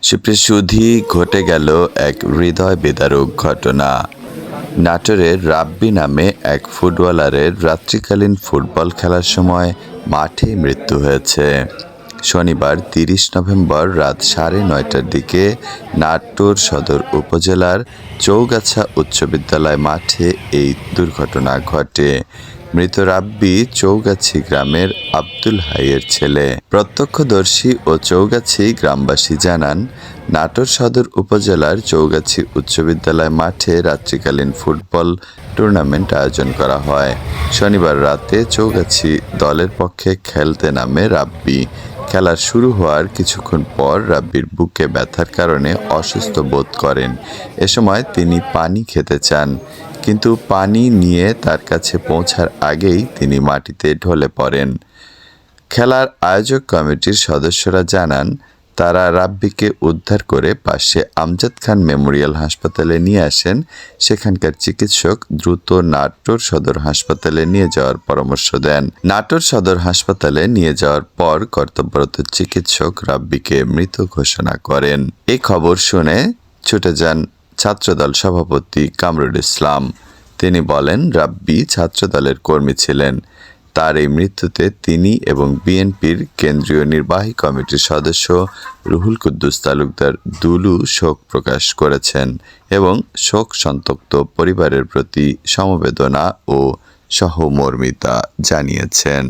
সুপ্রিয় সুধী, ঘটে গেল এক হৃদয় বিদারক ঘটনা। নাটোরের রাব্বি নামে এক ফুটবলারের রাত্রিকালীন ফুটবল খেলার সময় মাঠেই মৃত্যু হয়েছে। শনিবার ৩০ নভেম্বর রাত ৯:৩০টার দিকে নাটোর সদর উপজেলার চৌগাছা উচ্চ বিদ্যালয় মাঠে এই দুর্ঘটনা ঘটে। মৃত রাব্বি চৌগাছি গ্রামের আব্দুল হাইয়ের ছেলে। প্রত্যক্ষদর্শী ও চৌগাছি গ্রামবাসী জানান, নাটোর সদর উপজেলার চৌগাছি উচ্চ বিদ্যালয় মাঠে রাত্রিকালীন ফুটবল টুর্নামেন্ট আয়োজন করা হয়। শনিবার রাতে চৌগাছি দলের পক্ষে খেলতে নামে রাব্বি। খেলা শুরু হওয়ার কিছুক্ষণ পর রাব্বির বুকে ব্যথার কারণে অসুস্থ বোধ করেন। এ সময় তিনি পানি খেতে চান, কিন্তু পানি নিয়ে তার কাছে পৌঁছার আগেই তিনি মাটিতে ঢলে পড়েন। খেলার আয়োজক কমিটির সদস্যরা জানান, তারা রাব্বিকে উদ্ধার করে পাশে আমজাদ খান মেমোরিয়াল হাসপাতালে নিয়ে আসেন। সেখানকার চিকিৎসক দ্রুত নাটোর সদর হাসপাতালে নিয়ে যাওয়ার পরামর্শ দেন। নাটোর সদর হাসপাতালে নিয়ে যাওয়ার পর কর্তব্যরত চিকিৎসক রাব্বিকে মৃত ঘোষণা করেন। এই খবর শুনে ছুটে যান ছাত্রদল সভাপতি কামরুল ইসলাম। তিনি বলেন, রাব্বি ছাত্রদলের কর্মী ছিলেন। তার এই মৃত্যুতে তিনি এবং বিএনপির কেন্দ্রীয় নির্বাহী কমিটির সদস্য রুহুল কুদ্দুস তালুকদার দুলু শোক প্রকাশ করেছেন এবং শোক সন্তপ্ত পরিবারের প্রতি সমবেদনা ও সহমর্মিতা জানিয়েছেন।